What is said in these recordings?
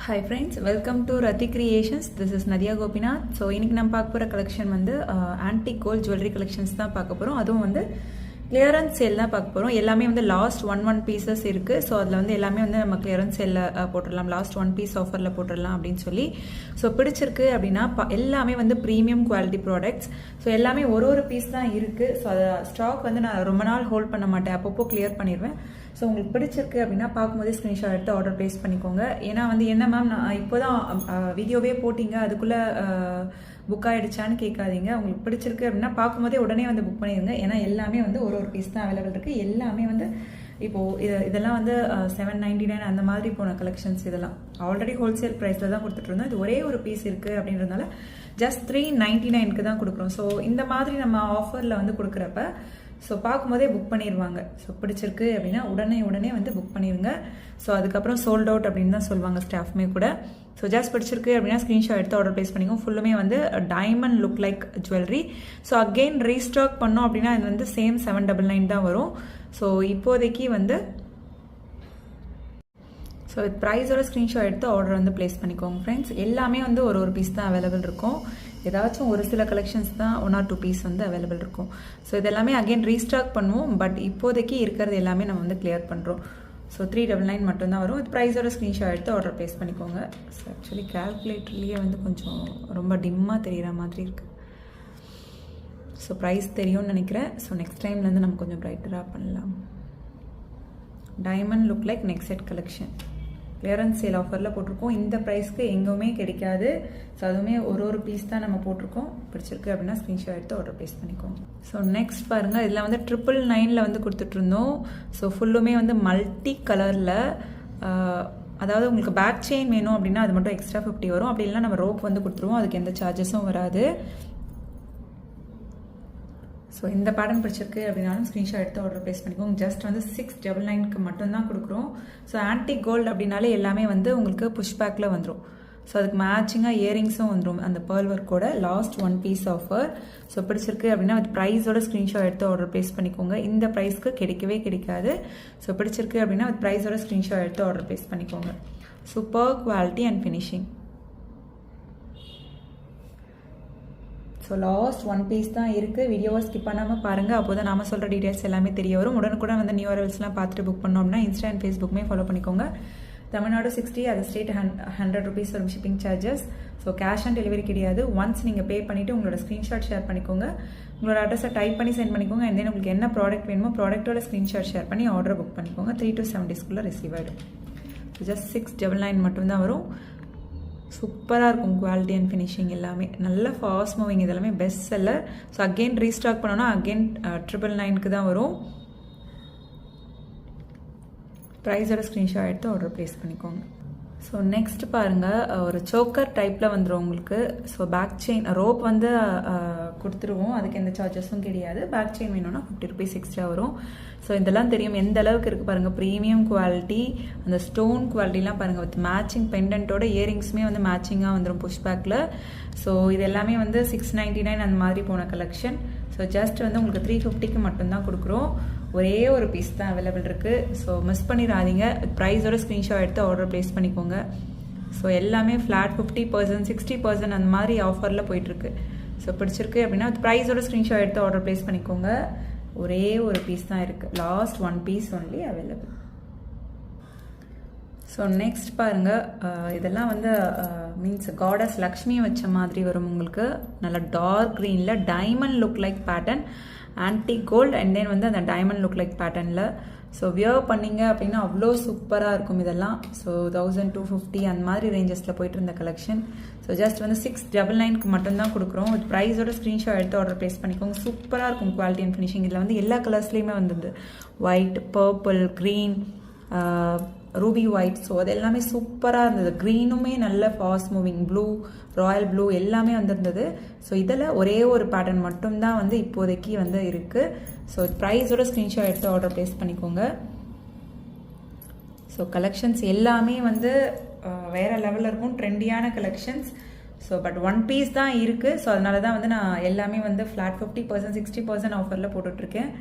Hi friends, welcome to Rati Creations. This is Nadia Gopinath. So இன்னைக்கு நம்ம பார்க்க போற கலெக்ஷன் வந்து antique gold jewelry collections தான் பார்க்க போறோம். அதுவும் வந்து clearance sale தான் பார்க்க போறோம். எல்லாமே வந்து லாஸ்ட் ஒன் பீசஸ் இருக்கு. ஸோ அதில் வந்து எல்லாமே வந்து நம்ம clearance sale போட்டுடலாம், லாஸ்ட் ஒன் பீஸ் ஆஃபர்ல போட்டுடலாம் அப்படின்னு சொல்லி. ஸோ பிடிச்சிருக்கு அப்படின்னா எல்லாமே வந்து ப்ரீமியம் குவாலிட்டி ப்ராடக்ட்ஸ். ஸோ எல்லாமே ஒரு பீஸ் தான் இருக்கு. ஸோ அதை ஸ்டாக் வந்து நான் ரொம்ப நாள் ஹோல்ட் பண்ண மாட்டேன், அப்பப்போ கிளியர் பண்ணிடுவேன். ஸோ உங்களுக்கு பிடிச்சிருக்கு அப்படின்னா பார்க்கும்போதே ஸ்க்ரீன்ஷாட் எடுத்து ஆர்டர் ப்ளேஸ் பண்ணிக்கோங்க. ஏன்னா வந்து என்ன மேம் நான் இப்போ தான் வீடியோவே போட்டிங்க, அதுக்குள்ளே புக் ஆகிடுச்சான்னு கேட்காதீங்க. உங்களுக்கு பிடிச்சிருக்கு அப்படின்னா பார்க்கும்போதே உடனே வந்து புக் பண்ணிடுங்க. ஏன்னா எல்லாமே வந்து ஒரு பீஸ் தான் அவைலபிள் இருக்குது. எல்லாமே வந்து இப்போது இதெல்லாம் வந்து $799 அந்த மாதிரி போன கலெக்ஷன்ஸ். இதெல்லாம் ஆல்ரெடி ஹோல்சேல் ப்ரைஸில் தான் கொடுத்துட்ருந்தோம். இது ஒரே ஒரு பீஸ் இருக்குது அப்படின்றதுனால ஜஸ்ட் $399 தான் கொடுக்குறோம். ஸோ இந்த மாதிரி நம்ம ஆஃபரில் வந்து கொடுக்குறப்ப ஸோ பார்க்கும்போதே புக் பண்ணிடுவாங்க. ஸோ பிடிச்சிருக்கு அப்படின்னா உடனே வந்து புக் பண்ணிடுங்க. ஸோ அதுக்கப்புறம் சோல்ட் அவுட் அப்படின்னு தான் சொல்லுவாங்க ஸ்டாஃப்மே கூட. ஸோ ஜஸ்ட் பிடிச்சிருக்கு அப்படின்னா ஸ்க்ரீன்ஷாட் எடுத்து ஆர்டர் ப்ளேஸ் பண்ணிக்கோங்க. ஃபுல்லுமே வந்து diamond look like jewellery. So again restock பண்ணோம் அப்படின்னா இது வந்து சேம் $799 தான் வரும். ஸோ இப்போதைக்கு வந்து ஸோ ப்ரைஸோட ஸ்க்ரீன்ஷாட் எடுத்து ஆர்டர் வந்து ப்ளேஸ் பண்ணிக்கோங்க ஃப்ரெண்ட்ஸ். எல்லாமே வந்து ஒரு பீஸ் தான் அவைலபிள் இருக்கும். ஏதாச்சும் ஒரு சில கலெக்ஷன்ஸ் தான் 1 or 2 பீஸ் வந்து அவைலபிள் இருக்கும். ஸோ இதெல்லாமே அகெயின் ரீஸ்டாக் பண்ணுவோம். பட் இப்போதைக்கு இருக்கிறது எல்லாமே நம்ம வந்து கிளியர் பண்ணுறோம். ஸோ $399 மட்டும்தான் வரும். இது ப்ரைஸோட ஸ்க்ரீன்ஷாட் எடுத்து ஆர்டர் ப்ளேஸ் பண்ணிக்கோங்க. ஸோ ஆக்சுவலி கேல்குலேட்டர்லேயே வந்து கொஞ்சம் ரொம்ப டிம்மாக தெரிகிற மாதிரி இருக்குது. ஸோ ப்ரைஸ் தெரியும்னு நினைக்கிறேன். ஸோ நெக்ஸ்ட் டைம்லேருந்து நம்ம கொஞ்சம் ப்ரைட்டராக பண்ணலாம். Diamond look like neck set collection clearance sale ஆஃபரில் போட்டிருக்கோம். இந்த ப்ரைஸ்க்கு எங்கேயுமே கிடைக்காது. ஸோ அதுவுமே ஒரு பீஸ் தான் நம்ம போட்டிருக்கோம். பிடிச்சிருக்கு அப்படின்னா ஸ்க்ரீன்ஷாட் எடுத்து ஆர்டர் ப்ளேஸ் பண்ணிக்கோங்க. ஸோ நெக்ஸ்ட் பாருங்கள், இதில் வந்து 999 வந்து கொடுத்துட்ருந்தோம். ஸோ ஃபுல்லுமே வந்து மல்டி கலரில், அதாவது உங்களுக்கு பேக் செயின் வேணும் அப்படின்னா அது மட்டும் எக்ஸ்ட்ரா 50 வரும். அப்படி இல்லைனா நம்ம ரோப் வந்து கொடுத்துருவோம், அதுக்கு எந்த சார்ஜஸும் வராது. ஸோ இந்த பேட்டர்ன் பிடிச்சிருக்கு அப்படின்னாலும் ஸ்க்ரீன்ஷாட் எடுத்து ஆர்டர் ப்ளேஸ் பண்ணிக்கோங்க. ஜஸ்ட் வந்து $699 மட்டும்தான் கொடுக்குறோம். ஸோ ஆன்டிக் கோல்டு அப்படின்னாலே எல்லாமே வந்து உங்களுக்கு புஷ் பேக்கில் வந்துடும். ஸோ அதுக்கு மேட்சிங்காக இயரிங்ஸும் வந்துடும் அந்த பேர்ல் ஒர்க்கோட. Last one piece offer. So பிடிச்சிருக்கு அப்படின்னா அது ப்ரைஸோட ஸ்க்ரீன்ஷாட் எடுத்து ஆர்டர் ப்ளேஸ் பண்ணிக்கோங்க. இந்த ப்ரைஸ்க்கு கிடைக்கவே கிடைக்காது. ஸோ பிடிச்சிருக்கு அப்படின்னா அது ப்ரைஸோட ஸ்க்ரீன்ஷாட் எடுத்து ஆர்டர் ப்ளேஸ் பண்ணிக்கோங்க. Super quality and finishing. So last one piece தான் இருக்குது. வீடியோவை ஸ்கிப் பண்ணாமல் பாருங்கள். அப்போ தான் நாம சொல்கிற டீட்டெயில்ஸ் எல்லாமே தெரிய வரும். உடனுக்குடன் வந்து நியூ அரைவல்ஸ்லாம் பார்த்துட்டு புக் பண்ணோம் அப்படின்னா இன்ஸ்டா அண்ட் ஃபேஸ்புக்குமே ஃபாலோ பண்ணிக்கோங்க. தமிழ்நாடு 60, அது ஸ்டேட் $100 வரும் shipping charges. So cash on delivery கிடையாது. ஒன்ஸ் நீங்கள் பே பண்ணிவிட்டு உங்களோட ஸ்க்ரீன்ஷாட் ஷேர் பண்ணிக்கோங்க. உங்களோட அட்ரஸை டைப் பண்ணி சென்ட் பண்ணிக்கோங்க. அண்ட் தென் உங்களுக்கு என்ன ப்ராடக்ட் வேணுமோ ப்ராடக்ட்டோட ஸ்க்ரீன்ஷாட் ஷேர் பண்ணி ஆர்டர் புக் பண்ணிக்கோங்க. 3 to 7 daysக்குள்ளே ரிசீவ் ஆகிடும். ஸோ ஜஸ்ட் $699 மட்டும்தான் வரும். சூப்பராக இருக்கும் குவாலிட்டி அண்ட் ஃபினிஷிங் எல்லாமே. நல்ல ஃபாஸ்ட் மூவிங், இதெல்லாமே best seller. So again restock பண்ணோன்னா அகெயின் $999 தான் வரும். ப்ரைஸோட ஸ்க்ரீன்ஷாட் எடுத்து ஆர்டர் ப்ளேஸ் பண்ணிக்கோங்க. ஸோ நெக்ஸ்ட் பாருங்கள், ஒரு சோக்கர் டைப்பில் வந்துடும் உங்களுக்கு. ஸோ பேக் செயின் ரோப் வந்து கொடுத்துருவோம், அதுக்கு எந்த சார்ஜஸும் கிடையாது. பேக் செயின் வேணும்னா $50 எக்ஸ்ட்ரா வரும். ஸோ இதெல்லாம் தெரியும் எந்த அளவுக்கு இருக்குது பாருங்கள். ப்ரீமியம் குவாலிட்டி, அந்த ஸ்டோன் குவாலிட்டிலாம் பாருங்கள். வித் மேட்சிங் பெண்டன்ட்டோட இயரிங்ஸுமே வந்து மேட்சிங்காக வந்துடும் புஷ் பேக்கில். ஸோ இது எல்லாமே வந்து $699 அந்த மாதிரி போன கலெக்ஷன். ஸோ ஜஸ்ட் வந்து உங்களுக்கு $350 மட்டும்தான் கொடுக்குறோம். ஒரே ஒரு பீஸ் தான் அவைலபிள் இருக்குது. ஸோ மிஸ் பண்ணிடாதீங்க. ப்ரைஸோட ஸ்க்ரீன்ஷாட் எடுத்து ஆர்டர் ப்ளேஸ் பண்ணிக்கோங்க. ஸோ எல்லாமே ஃப்ளாட் 50%, 60% அந்த மாதிரி ஆஃபரில் போயிட்டுருக்கு. ஸோ பிடிச்சிருக்கு அப்படின்னா ப்ரைஸோட ஸ்க்ரீன்ஷாட் எடுத்து ஆர்டர் ப்ளேஸ் பண்ணிக்கோங்க. ஒரே ஒரு பீஸ் தான் இருக்குது. Last one piece only available. So next பாருங்கள், இதெல்லாம் வந்து மீன்ஸ் காடஸ் லக்ஷ்மி வச்ச மாதிரி வரும் உங்களுக்கு. நல்ல டார்க் க்ரீனில் diamond look like pattern, antique gold and then வந்து அந்த டைமண்ட் லுக் லைக் பேட்டர்னில். ஸோ வியர் பண்ணிங்க அப்படின்னா அவ்வளோ சூப்பராக இருக்கும் இதெல்லாம். ஸோ 1250 அந்த மாதிரி ரேஞ்சஸில் போயிட்டு இருந்த கலெக்ஷன். ஸோ ஜஸ்ட் வந்து $699 மட்டும்தான் கொடுக்குறோம். வித் ப்ரைஸோட ஸ்க்ரீன்ஷாட் எடுத்து ஆர்டர் ப்ளேஸ் பண்ணிக்கோங்க. சூப்பராக இருக்கும் குவாலிட்டி அண்ட் ஃபினிஷிங். இதில் வந்து எல்லா கலர்ஸ்லேயுமே வந்தது. White, purple, green, Ruby white. So அது எல்லாமே சூப்பராக இருந்தது. க்ரீனுமே நல்ல fast moving, blue, Royal blue எல்லாமே வந்திருந்தது. ஸோ இதில் ஒரே ஒரு பேட்டர்ன் மட்டும்தான் வந்து இப்போதைக்கு வந்து இருக்குது. ஸோ ப்ரைஸோட ஸ்க்ரீன்ஷாட் எடுத்து ஆர்டர் ப்ளேஸ் பண்ணிக்கோங்க. ஸோ கலெக்ஷன்ஸ் எல்லாமே வந்து வேறு லெவலில் இருக்கும், ட்ரெண்டியான collections. So but one piece தான் இருக்குது. ஸோ அதனால தான் வந்து நான் எல்லாமே வந்து ஃப்ளாட் 50%, 60% ஆஃபரில் போட்டுட்ருக்கேன்.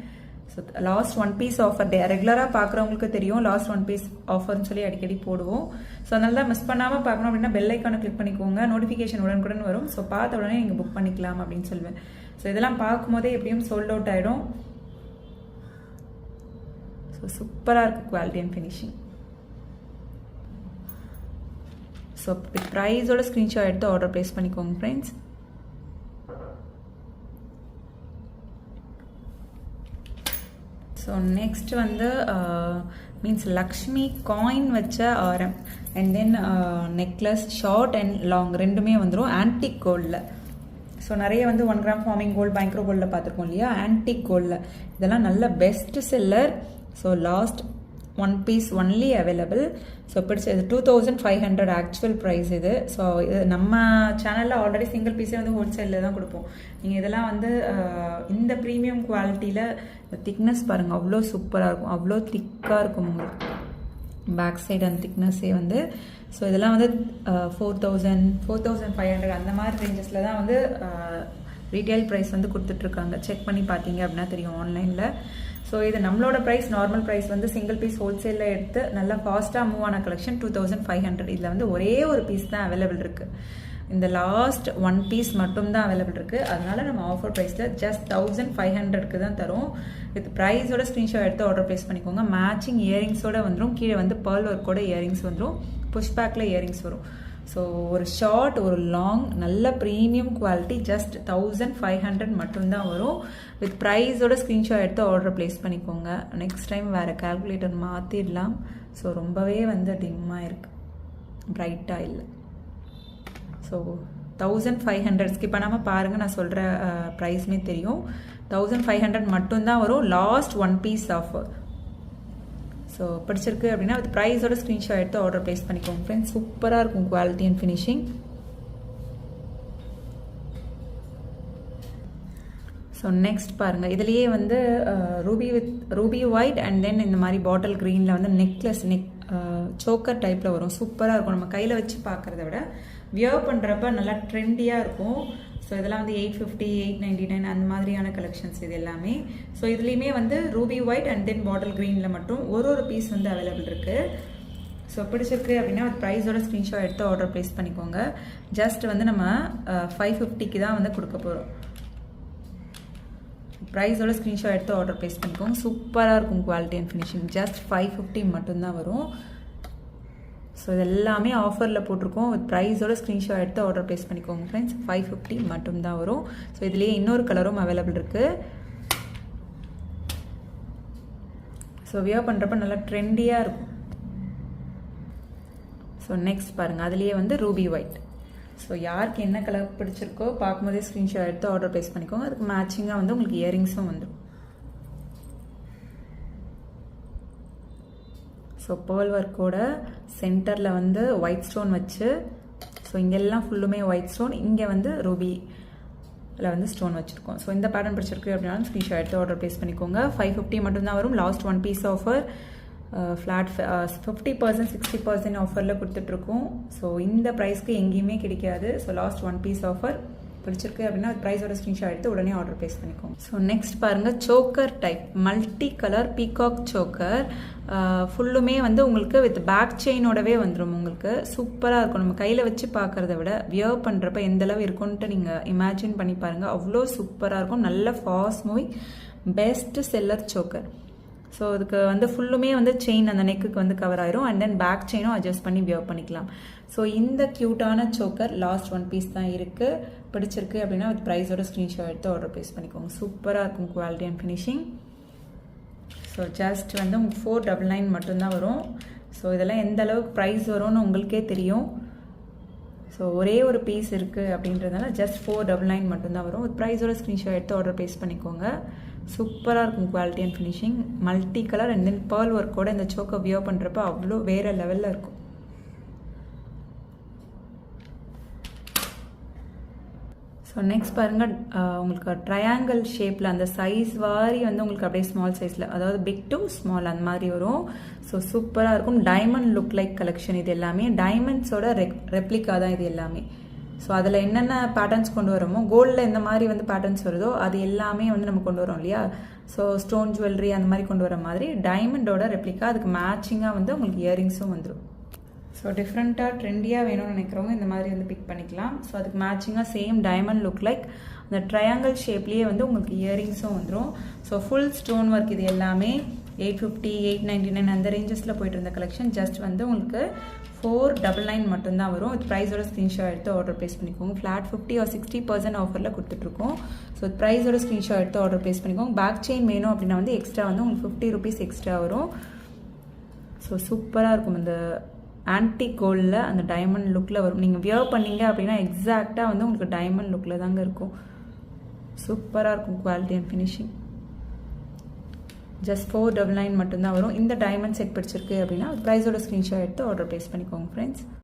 ஸோ லாஸ்ட் 1 பீஸ் ஆஃபர் டே ரெகுலராக பார்க்குறவங்களுக்கு தெரியும் லாஸ்ட் 1 பீஸ் ஆஃபர்னு சொல்லி அடிக்கடி போடுவோம். ஸோ அதனால தான் மிஸ் பண்ணாமல் பார்க்கணும் அப்படின்னா பெல் ஐக்கானை கிளிக் பண்ணிக்கோங்க, நோட்டிஃபிகேஷன் உடனுக்குடன் வரும். ஸோ பார்த்த உடனே நீங்கள் புக் பண்ணிக்கலாம் அப்படின்னு சொல்லுவேன். ஸோ இதெல்லாம் பார்க்கும்போதே எப்படியும் சோல்ட் அவுட் ஆகிடும். ஸோ சூப்பராக இருக்குது குவாலிட்டி அண்ட் ஃபினிஷிங். ஸோ ப்ரைஸோட ஸ்க்ரீன்ஷாட் எடுத்து ஆர்டர் ப்ளேஸ் பண்ணிக்கோங்க ஃப்ரெண்ட்ஸ். ஸோ நெக்ஸ்ட் வந்து மீன்ஸ் லக்ஷ்மி காயின் வச்ச ஆரம் and then necklace short and long ரெண்டுமே வந்துடும் ஆன்டிக் கோல்டில். ஸோ நிறைய வந்து 1 கிராம் ஃபார்மிங் கோல்டு மைக்ரோ கோல்டில் பார்த்துருக்கோம் இல்லையா, ஆன்டிக் கோல்டில் இதெல்லாம் நல்ல best seller. So last 1 piece only available. So பிடிச்சது 2500 ஆக்சுவல் ப்ரைஸ் இது. ஸோ இது நம்ம சேனலில் ஆல்ரெடி சிங்கிள் பீஸே வந்து ஹோல்சேலில் தான் கொடுப்போம். நீங்கள் இதெல்லாம் வந்து இந்த ப்ரீமியம் குவாலிட்டியில் திக்னஸ் பாருங்கள், அவ்வளோ சூப்பராக இருக்கும், அவ்வளோ திக்காக இருக்கும் உங்களுக்கு பேக் சைடு அந்த திக்னஸே வந்து. ஸோ இதெல்லாம் வந்து 4000 4500 அந்த மாதிரி ரேஞ்சஸில் தான் வந்து ரீட்டைல் ப்ரைஸ் வந்து கொடுத்துட்ருக்காங்க. செக் பண்ணி பார்த்தீங்க அப்படின்னா தெரியும் ஆன்லைனில். ஸோ இது நம்மளோட ப்ரைஸ் நார்மல் ப்ரைஸ் வந்து சிங்கிள் பீஸ் ஹோல்சேலில் எடுத்து நல்லா ஃபாஸ்ட்டாக மூவ் ஆன கலெக்ஷன் 2500. இதில் வந்து ஒரே ஒரு பீஸ் தான் அவைலபிள் இருக்குது. இந்த லாஸ்ட் 1 பீஸ் மட்டும்தான் அவைலபிள் இருக்குது. அதனால நம்ம ஆஃபர் ப்ரைஸில் ஜஸ்ட் 1500க்கு தான் தரும். வித் ப்ரைஸோட ஸ்க்ரீன்ஷாட் எடுத்து ஆர்டர் ப்ளேஸ் பண்ணிக்கோங்க. மேட்சிங் இயரிங்ஸோட வந்துடும். கீழே வந்து பேர்ல் ஒர்க்கோட இயரிங்ஸ் வந்துடும், புஷ் பேக்கில் இயரிங்ஸ் வரும். ஸோ ஒரு ஷார்ட் ஒரு லாங் நல்ல ப்ரீமியம் குவாலிட்டி ஜஸ்ட் 1500 மட்டும்தான் வரும். வித் ப்ரைஸோட ஸ்க்ரீன்ஷாட் எடுத்து ஆர்டர் ப்ளேஸ் பண்ணிக்கோங்க. நெக்ஸ்ட் டைம் வேறு கால்குலேட்டர் மாற்றிடலாம். ஸோ ரொம்பவே வந்து டிம்மாக இருக்குது, பிரைட்டாக இல்லை. ஸோ 1500 ஸ்கிப் பண்ணாமல் பாருங்கள், நான் சொல்கிற ப்ரைஸுமே தெரியும். 1500 மட்டும்தான் வரும், லாஸ்ட் 1 பீஸ் ஆஃபர். ஸோ பிடிச்சிருக்கு அப்படின்னா வித் ப்ரைஸோட ஸ்க்ரீன்ஷாட் எடுத்து ஆர்டர் ப்ளேஸ் பண்ணிக்கோங்க ஃப்ரெண்ட்ஸ். சூப்பராக இருக்கும் quality and finishing. So next பாருங்கள், இதுலேயே வந்து ரூபி ஒயிட் அண்ட் தென் இந்த மாதிரி பாட்டில் க்ரீனில் வந்து நெக்லஸ் சோக்கர் டைப்பில் வரும். சூப்பராக இருக்கும். நம்ம கையில் வச்சு பார்க்குறத விட வியர் பண்ணுறப்ப நல்லா ட்ரெண்டியாக இருக்கும். ஸோ இதெல்லாம் வந்து 850 899 அந்த மாதிரியான கலெக்ஷன்ஸ் இது எல்லாமே. ஸோ இதுலேயுமே வந்து ரூபி ஒயிட் அண்ட் தென் பாட்டில் க்ரீனில் மட்டும் ஒரு பீஸ் வந்து அவைலபிள் இருக்குது. ஸோ பிடிச்சிருக்கு அப்படின்னா ப்ரைஸோட ஸ்க்ரீன்ஷாட் எடுத்து ஆர்டர் ப்ளேஸ் பண்ணிக்கோங்க. ஜஸ்ட் வந்து நம்ம 550க்கு தான் வந்து கொடுக்க போகிறோம். ப்ரைஸோட ஸ்க்ரீன்ஷாட் எடுத்து ஆர்டர் ப்ளேஸ் பண்ணிக்கோங்க. சூப்பராக இருக்கும் குவாலிட்டி அண்ட் ஃபினிஷிங். ஜஸ்ட் 550 மட்டும்தான் வரும். ஸோ இது எல்லாமே ஆஃபரில் போட்டிருக்கோம். வித் ப்ரைஸோட ஸ்க்ரீன்ஷாட் எடுத்து ஆர்டர் ப்ளேஸ் பண்ணிக்கோங்க ஃப்ரெண்ட்ஸ். 550 மட்டும்தான் வரும். ஸோ இதுலேயே இன்னொரு கலரும் அவைலபிள் இருக்குது. ஸோ வியர் பண்ணுறப்ப நல்லா ட்ரெண்டியாக இருக்கும். ஸோ நெக்ஸ்ட் பாருங்கள், அதுலேயே வந்து ரூபி ஒயிட். ஸோ யாருக்கு என்ன கலர் பிடிச்சிருக்கோ பார்க்கும்போதே ஸ்க்ரீன்ஷாட் எடுத்து ஆர்டர் ப்ளேஸ் பண்ணிக்கோங்க. அதுக்கு மேட்சிங்காக வந்து உங்களுக்கு இயரிங்ஸும் வந்துடும். ஸோ பேர்ல் ஒர்க்கோட சென்டரில் வந்து ஒயிட் ஸ்டோன் வச்சு, ஸோ இங்கெல்லாம் ஃபுல்லுமே ஒயிட் ஸ்டோன், இங்கே வந்து ரூபியில் வந்து ஸ்டோன் வச்சுருக்கோம். ஸோ இந்த பேட்டர்ன் பிடிச்சிருக்கு அப்படின்னாலும் ஸ்க்ரீன்ஷாட் எடுத்து ஆர்டர் ப்ளேஸ் பண்ணிக்கோங்க. 550 மட்டும்தான் வரும். லாஸ்ட் 1 பீஸ் ஆஃபர் ஃப்ளாட் 50% 60% ஆஃபரில் கொடுத்துட்ருக்கோம். ஸோ இந்த ப்ரைஸ்க்கு எங்கேயுமே கிடைக்காது. ஸோ லாஸ்ட் 1 பீஸ் ஆஃபர் பிடிச்சிருக்கு அப்படின்னா ப்ரைஸோட ஸ்க்ரீன்ஷாட் எடுத்து உடனே ஆர்டர் ப்ளேஸ் பண்ணிக்கோங்க. ஸோ நெக்ஸ்ட் பாருங்கள், choker type multi colour peacock choker. ஃபுல்லுமே வந்து உங்களுக்கு வித் பேக் செயினோடவே வந்துடும். உங்களுக்கு சூப்பராக இருக்கும். நம்ம கையில் வச்சு பார்க்குறத விட வியர் பண்ணுறப்ப எந்தளவு இருக்கும்ன்ட்டு நீங்கள் இமேஜின் பண்ணி பாருங்கள். அவ்வளோ சூப்பராக இருக்கும். நல்ல fast moving best seller choker. So அதுக்கு வந்து ஃபுல்லுமே வந்து செயின் அந்த நெக்குக்கு வந்து கவர் ஆயிரும். அண்ட் தென் பேக் செயினும் அட்ஜஸ்ட் பண்ணி வியர் பண்ணிக்கலாம். ஸோ இந்த க்யூட்டான சோக்கர் லாஸ்ட் 1 பீஸ் தான் இருக்குது. பிடிச்சிருக்கு அப்படின்னா வித் ப்ரைஸோட ஸ்க்ரீன்ஷாட் எடுத்து ஆர்டர் ப்ளேஸ் பண்ணிக்கோங்க. சூப்பராக இருக்கும் quality and finishing. So just வந்து உங்களுக்கு 499 மட்டும்தான் வரும். ஸோ இதெல்லாம் எந்த அளவுக்கு ப்ரைஸ் வரும்னு உங்களுக்கே தெரியும். ஸோ ஒரே ஒரு பீஸ் இருக்குது அப்படின்றதுனால ஜஸ்ட் 499 மட்டும்தான் வரும். வித் ப்ரைஸோட ஸ்க்ரீன்ஷாட் எடுத்து ஆர்டர் ப்ளேஸ் பண்ணிக்கோங்க. சூப்பராக இருக்கும் quality and finishing. Multi colour and then pearl ஒர்க்கோட இந்த சோக்கை வியர் பண்ணுறப்ப அவ்வளோ வேறு லெவலில் இருக்கும். ஸோ நெக்ஸ்ட் பாருங்கள், உங்களுக்கு ட்ரையாங்கிள் ஷேப்பில் அந்த சைஸ் வாரி வந்து உங்களுக்கு அப்படியே ஸ்மால் சைஸில், அதாவது பிக் டு ஸ்மால் அந்த மாதிரி வரும். ஸோ சூப்பராக இருக்கும். Diamond look like collection. இது எல்லாமே டைமண்ட்ஸோட ரெப்ளிகா தான் இது எல்லாமே. ஸோ அதில் என்னென்ன பேட்டர்ன்ஸ் கொண்டு வரோமோ கோல்டில் எந்த மாதிரி வந்து பேட்டர்ன்ஸ் வருதோ அது எல்லாமே வந்து நம்ம கொண்டு வரோம் இல்லையா. ஸோ ஸ்டோன் ஜுவல்லரி அந்த மாதிரி கொண்டு வர மாதிரி டைமண்டோட ரெப்ளிகா அதுக்கு மேட்சிங்காக வந்து உங்களுக்கு இயரிங்ஸும் வந்துடும். ஸோ டிஃப்ரெண்ட்டாக ட்ரெண்டியாக வேணும்னு நினைக்கிறவங்க இந்த மாதிரி வந்து பிக் பண்ணிக்கலாம். ஸோ அதுக்கு மேட்சிங்காக சேம் டைமண்ட் லுக் லைக் அந்த ட்ரையாங்கிள் ஷேப்லேயே வந்து உங்களுக்கு இயரிங்ஸும் வந்துடும். ஸோ ஃபுல் ஸ்டோன் ஒர்க் இது எல்லாமே 850, 899 அந்த ரேஞ்சஸில் போயிட்டு இருந்த கலெக்ஷன் ஜஸ்ட் வந்து உங்களுக்கு 499 மட்டும்தான் வரும். இது ப்ரைஸோட ஸ்க்ரீன்ஷாட் எடுத்து ஆர்டர் ப்ளேஸ் பண்ணிக்கோங்க. ஃப்ளாட் 50 or 60% ஆஃபரில் கொடுத்துட்ருக்கோம். ஸோ ப்ரைஸோட ஸ்க்ரீன்ஷாட் எடுத்து ஆர்டர் ப்ளேஸ் பண்ணிக்கோங்க. பேக் செயின் வேணும் அப்படின்னா வந்து எக்ஸ்ட்ரா வந்து உங்களுக்கு 50 rupees எக்ஸ்ட்ரா வரும். ஸோ சூப்பராக இருக்கும். இந்த ஆன்டிக் கோல்டில் அந்த டைமண்ட் லுக்கில் வரும். நீங்கள் வியர் பண்ணீங்க அப்படின்னா எக்ஸாக்டாக வந்து உங்களுக்கு டைமண்ட் லுக்கில் தாங்க இருக்கும். சூப்பராக இருக்கும் குவாலிட்டி அண்ட் ஃபினிஷிங். ஜஸ்ட் 499 மட்டும்தான் வரும். இந்த டைமண்ட் செட் பிடிச்சிருக்கு அப்படின்னா ப்ரைஸோட ஸ்க்ரீன்ஷாட் எடுத்து ஆர்டர் ப்ளேஸ் பண்ணிக்கோங்க ஃப்ரெண்ட்ஸ்.